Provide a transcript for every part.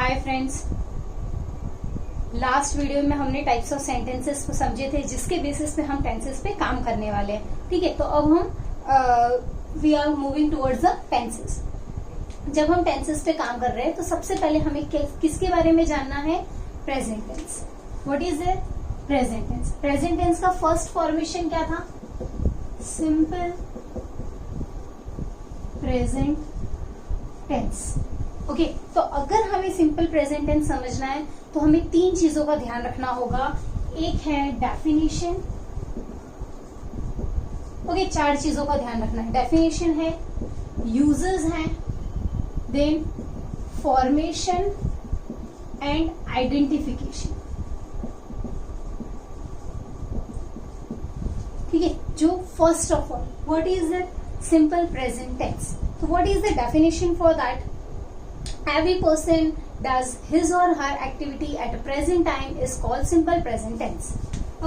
Hi friends, last video में हमने types of sentences को समझे थे जिसके बेसिस पे हम टेंसेस पे काम करने वाले हैं। ठीक है, तो अब हम we are moving towards the tenses. जब हम टेंसेस पे काम कर रहे हैं तो सबसे पहले हमें किसके बारे में जानना है? Present tense. What is the present tense? Present tense का फर्स्ट फॉर्मेशन क्या था? Simple present tense. ओके, तो अगर हमें सिंपल प्रेजेंट टेंस समझना है तो हमें तीन चीजों का ध्यान रखना होगा। एक है डेफिनेशन। ओके, चार चीजों का ध्यान रखना है। डेफिनेशन है, यूजेस हैं, देन फॉर्मेशन एंड आइडेंटिफिकेशन। ठीक है, जो first of all what is the simple present tense? तो what is the definition for that? Every person does his or her activity at a present time is called simple present tense.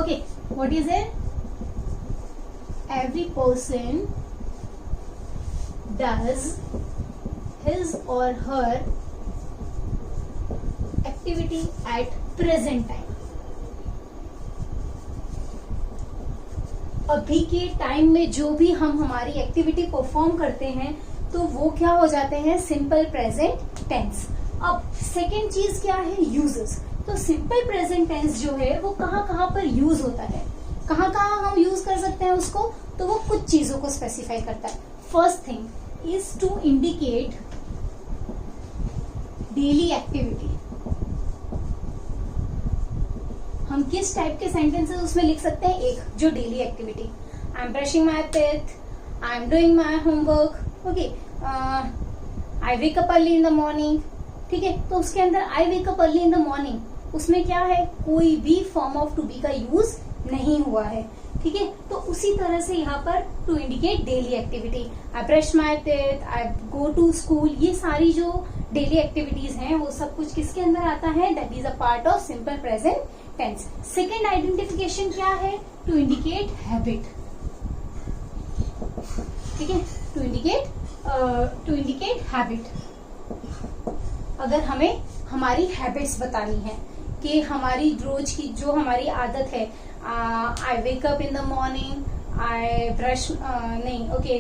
Okay, what is it? Every person does his or her activity at present time. अभी के time में जो भी हम हमारी activity perform करते हैं तो वो क्या हो जाते हैं? Simple present tense. अब सेकेंड चीज क्या है? यूजेस। तो सिंपल प्रेजेंट टेंस जो है वो कहाँ कहाँ पर यूज होता है, कहाँ कहाँ हम यूज कर सकते हैं उसको? तो वो कुछ चीजों को स्पेसिफाई करता है। First thing is to indicate daily activity. हम किस टाइप के सेंटेंसेस उसमें लिख सकते हैं? एक जो daily activity, I am brushing my teeth, I am doing my homework. Okay, I wake up early in the morning. ठीक है, तो उसके अंदर I wake up early in the morning उसमें क्या है? कोई भी फॉर्म ऑफ टू बी का यूज नहीं हुआ है। ठीक है, तो उसी तरह से यहाँ पर to indicate daily activity, I brush my teeth, I go to school, ये सारी जो डेली एक्टिविटीज हैं वो सब कुछ किसके अंदर आता है? That is a part of simple present tense. Second identification क्या है? To indicate habit. ठीक है, टू इंडिकेट हैबिट। अगर हमें हमारी हैबिट्स बतानी है कि हमारी रोज की जो हमारी आदत है, I wake up in the morning, I brush नहीं, okay,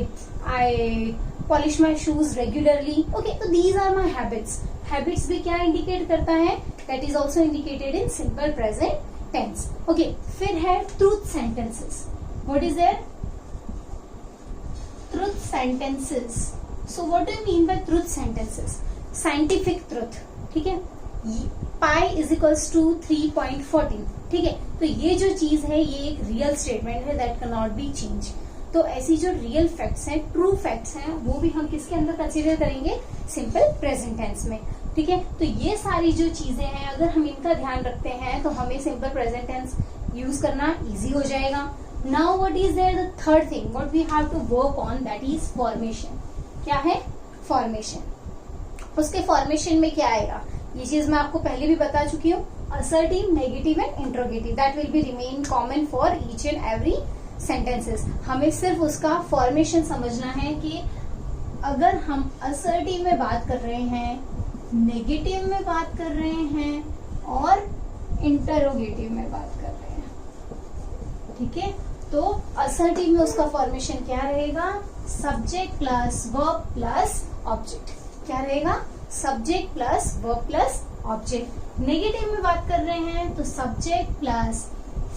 I polish my shoes regularly. Okay, तो these are my habits. Habits भी क्या इंडिकेट करता है? That is also indicated in simple present tense. Okay, फिर है truth sentences. What is there? Truth sentences. So what do you mean by truth sentences? Scientific truth. ठीक है, pi is equals to 3.14. ठीक है, तो ये जो चीज है ये एक रियल स्टेटमेंट है that can not be change. तो ऐसी जो रियल फैक्ट्स हैं, ट्रू फैक्ट्स हैं, वो भी हम किसके अंदर कंसीडर करेंगे? सिंपल प्रेजेंट टेंस में। ठीक है, तो ये सारी जो चीजें हैं अगर हम इनका ध्यान रखते हैं तो हमें सिंपल प्रेजेंट टेंस यूज करना इजी हो जाएगा। Now what is there? The third thing what we have to work on, that is formation. क्या है? formation. उसके formation में क्या आएगा? ये चीज मैं आपको पहले भी बता चुकी हूँ। assertive, negative and interrogative that will be remain common for each and every sentences. हमें सिर्फ उसका formation समझना है कि अगर हम assertive में बात कर रहे हैं, negative में बात कर रहे हैं और interrogative में बात कर रहे हैं। ठीक है, तो असर्टिव में उसका फॉर्मेशन क्या रहेगा? Subject plus verb plus object. क्या रहेगा? Subject plus verb plus object. Negative में बात कर रहे हैं तो subject plus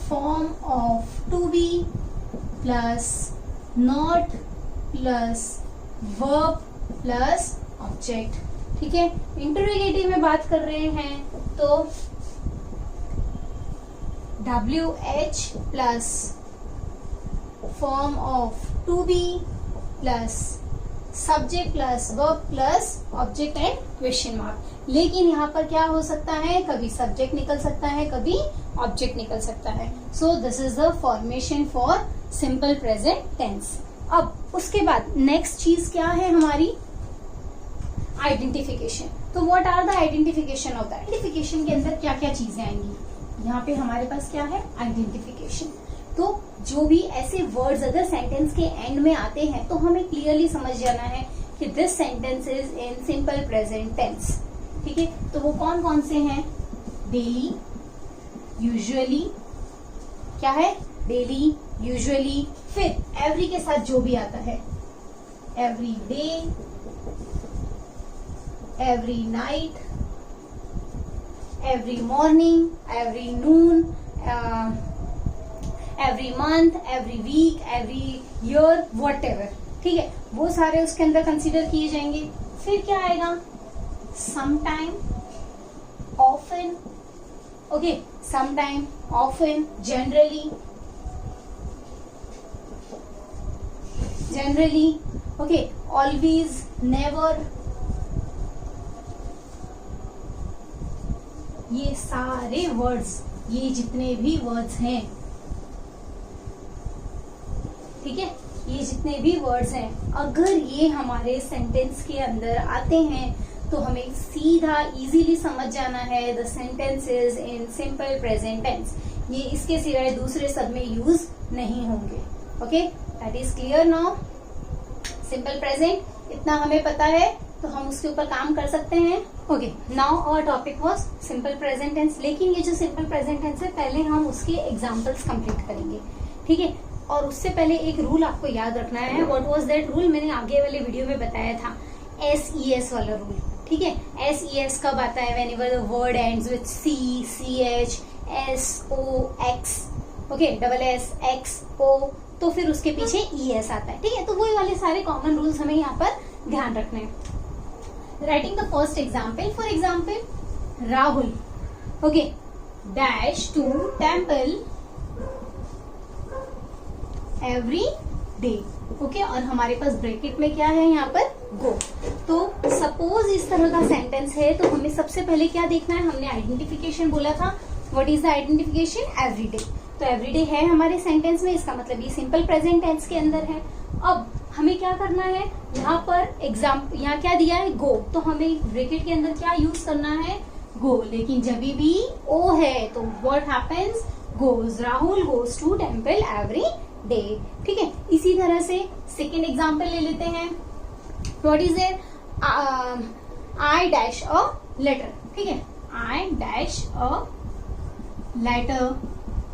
form of to be plus not plus verb plus object. ठीक है, इंटरोगेटिव में बात कर रहे हैं तो WH plus form of to be plus subject plus verb plus object and question mark. लेकिन यहाँ पर क्या हो सकता है? कभी सब्जेक्ट निकल सकता है, कभी ऑब्जेक्ट निकल सकता है। So this is the formation for simple present tense. अब उसके बाद नेक्स्ट चीज क्या है हमारी? आइडेंटिफिकेशन। तो what are the identification of the? Identification के अंदर क्या क्या चीजें आएंगी? यहाँ पे हमारे पास क्या है? आइडेंटिफिकेशन। तो जो भी ऐसे वर्ड्स अगर सेंटेंस के एंड में आते हैं तो हमें क्लियरली समझ जाना है कि this sentence is in simple present tense. ठीक है, तो वो कौन कौन से हैं? डेली, यूजुअली, क्या है? डेली, यूजुअली, फिर एवरी के साथ जो भी आता है, every day, every night, every morning, every noon, every month, every week, every year, whatever, ठीक है, वो सारे उसके अंदर कंसीडर किए जाएंगे। फिर क्या आएगा? Sometime, often, okay, sometime, often, generally, okay, always, never, ये सारे वर्ड्स, ये जितने भी वर्ड्स हैं, ठीक है, ये जितने भी वर्ड्स हैं, अगर ये हमारे सेंटेंस के अंदर आते हैं तो हमें सीधा इजीली समझ जाना है the sentences in simple present tense. ये इसके सिवाय दूसरे सब में यूज नहीं होंगे। Okay, that is clear now. Simple present इतना हमें पता है तो हम उसके ऊपर काम कर सकते हैं। Okay, now our topic was simple present tense. लेकिन ये जो सिंपल प्रेजेंट टेंस है, पहले हम उसके एग्जांपल्स कंप्लीट करेंगे, ठीक है। और उससे पहले एक रूल आपको याद रखना है। What was that rule? मैंने आगे वाले वीडियो में बताया था, SES वाला रूल, ठीक है। SES कब आता है? Whenever the word ends with C, CH, SO, X, okay, double S, X, O, तो फिर उसके पीछे ES आता है, ठीक है। तो वही वाले सारे कॉमन रूल्स हमें यहाँ पर ध्यान रखने हैं। Writing the first example, for example Rahul, okay, dash to temple every day, okay, और हमारे पास ब्रैकेट में क्या है यहाँ पर? गो। तो सपोज इस तरह का सेंटेंस है तो हमें सबसे पहले क्या देखना है? हमने आइडेंटिफिकेशन बोला था। What is the identification? Everyday. तो एवरीडे है हमारे सेंटेंस में, इसका मतलब ये सिंपल प्रेजेंट टेंस के अंदर है। अब हमें क्या करना है? यहाँ पर यहाँ क्या दिया है? गो। तो हमें ब्रैकेट के अंदर क्या यूज करना है? गो। लेकिन जब भी ओ है तो what happens? Goes. Rahul goes to temple every day, ठीक है। इसी तरह से सेकेंड एग्जाम्पल ले लेते हैं। What is there? I dash a letter, ठीक है। I dash a letter,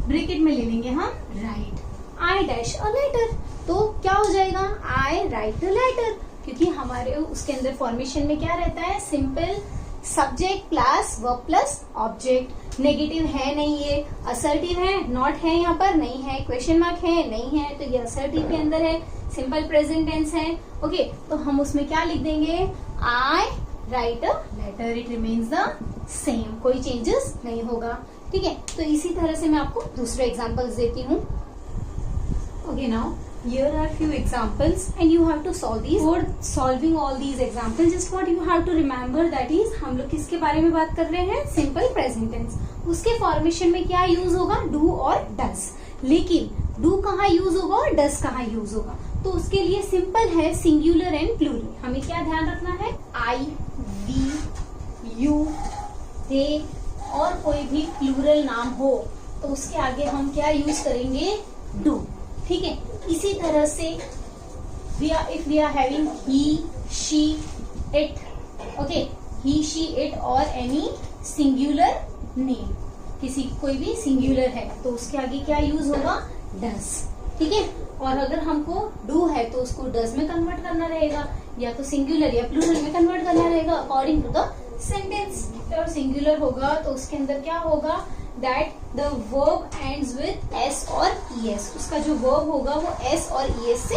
bracket में ले लेंगे हम right. I dash a letter, तो क्या हो जाएगा? आई राइट अ लेटर, क्योंकि हमारे उसके अंदर फॉर्मेशन में क्या रहता है? Simple subject plus verb plus object. Negative है नहीं, ये असर्टिव है, नॉट है, यहाँ पर नहीं है, क्वेश्चन मार्क है नहीं है, तो ये असर्टिव के अंदर है, सिंपल प्रेजेंट टेंस है। ओके, तो हम उसमें क्या लिख देंगे? I write a letter, it remains the same, कोई चेंजेस नहीं होगा, ठीक है। तो इसी तरह से मैं आपको दूसरे एग्जाम्पल्स देती हूँ। Okay, now here are few examples and you have to solve these. For solving all these examples, just what you have to remember that is, हम लोग किसके बारे में बात कर रहे हैं? Simple present tense. उसके फॉर्मेशन में क्या यूज होगा? डू और डज। लेकिन डू कहाँ यूज होगा और डज कहाँ यूज होगा? तो उसके लिए सिंपल है, सिंगुलर एंड प्लूरल। हमें क्या ध्यान रखना है? आई, वी, यू, दे और कोई भी प्लूरल नाम हो तो उसके आगे हम क्या यूज करेंगे? डू, ठीक है। इसी तरह से if we are having he, she, it, okay, he, she, it और एनी सिंगुलर नेम, किसी कोई भी सिंगुलर है तो उसके आगे क्या यूज होगा? डज, ठीक है। और अगर हमको डू है तो उसको डज में कन्वर्ट करना रहेगा, या तो सिंगुलर या प्लूरल में कन्वर्ट करना रहेगा अकॉर्डिंग टू द सेंटेंस। और सिंगुलर होगा तो उसके अंदर क्या होगा? That the verb ends with S और ES, उसका जो verb होगा वो S और ES से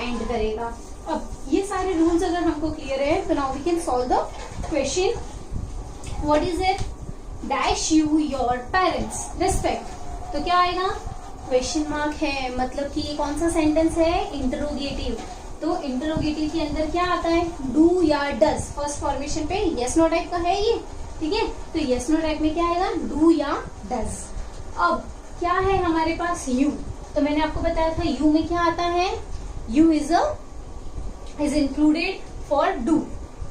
end करेगा। अब ये सारे रूल्स अगर हमको क्लियर है तो now we can solve the question. What is it? Dash you your parents respect, तो क्या आएगा? क्वेश्चन मार्क है, मतलब कि ये कौन सा सेंटेंस है? इंटरोगेटिव। तो इंटरोगेटिव के अंदर क्या आता है? डू या डज। फर्स्ट फॉर्मेशन पे यस नो टाइप का है ये, ठीक है। तो यस नो टाइप में क्या आएगा? डू या डज। अब क्या है हमारे पास? यू। तो मैंने आपको बताया था यू में क्या आता है? You is included for do.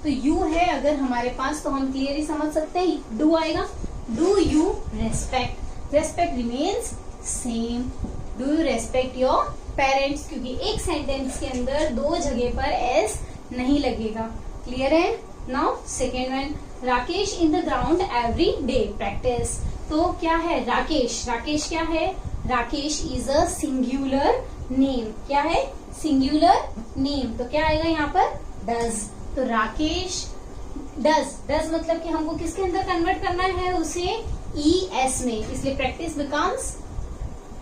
तो यू है अगर हमारे पास तो हम क्लियरली समझ सकते हैं डू आएगा। Do you respect, respect remains same. Do you respect your parents, क्योंकि एक सेंटेंस के अंदर दो जगह पर एस नहीं लगेगा। क्लियर है? Now second one, Rakesh in the ground every day practice. तो क्या है राकेश, राकेश क्या है, Rakesh is a singular name, क्या है सिंगुलर नेम, तो क्या आएगा यहाँ पर डज। तो राकेश डज, डज मतलब कि हमको किसके अंदर कन्वर्ट करना है उसे ES में, इसलिए practice becomes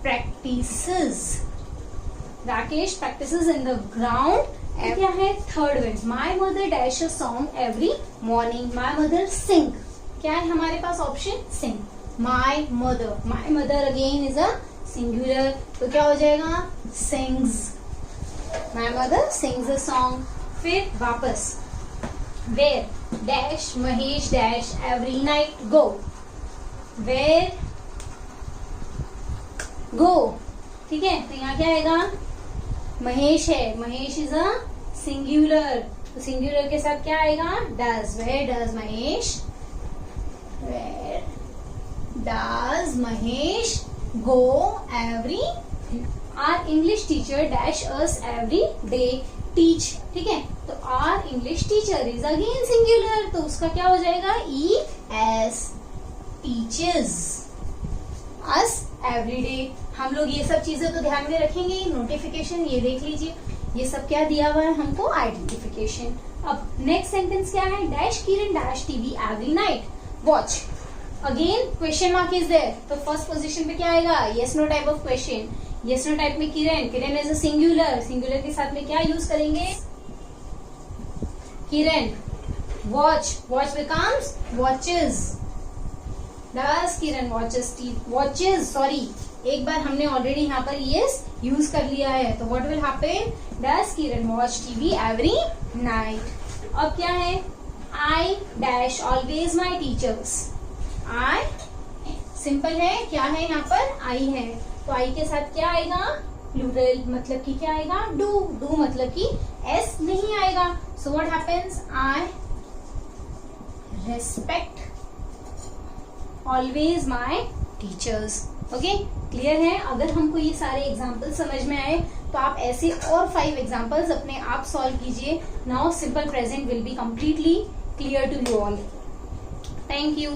practices. Rakesh practices in the ground. क्या है third one, my mother dash a song every morning, my mother sing, क्या है हमारे पास option sing, my mother again is a singular, तो क्या हो जाएगा sings, my mother sings a song. फिर वापस where dash Mahesh dash every night go, where go, ठीक है, तो यहाँ क्या आएगा महेश है, महेश इज अ सिंगुलर, तो सिंगुलर के साथ क्या आएगा does, where does Mahesh, where does Mahesh go every, our English teacher dash us every day teach, ठीक है, तो our English teacher is again singular, तो उसका क्या हो जाएगा ES, teachers us every day. हम लोग ये सब चीजें तो ध्यान में रखेंगे, नोटिफिकेशन ये देख लीजिए, ये सब क्या दिया हुआ है हमको आइडेंटिफिकेशन। अब नेक्स्ट सेंटेंस क्या है, dash Kiran dash TV every night watch, again question mark is there, तो फर्स्ट पोजीशन पे क्या आएगा yes no type of question, yes no type में Kiran, Kiran is a singular, singular के साथ में क्या यूज करेंगे Kiran, watch, watch becomes watches, does Kiran watches, sorry एक बार हमने ऑलरेडी यहाँ पर यस यूज कर लिया है, तो what will happen, does Kiran watch TV every night. अब क्या है, I dash always my teachers, I simple है, क्या है यहाँ पर आई है, तो आई के साथ क्या आएगा प्लूरल, मतलब कि क्या आएगा डू, डू मतलब कि एस नहीं आएगा, so what happens, I respect always my teachers. Okay clear है, अगर हमको ये सारे एग्जाम्पल समझ में आए तो आप ऐसे और 5 एग्जाम्पल्स अपने आप सॉल्व कीजिए। Now simple present will be completely clear to you all. Thank you.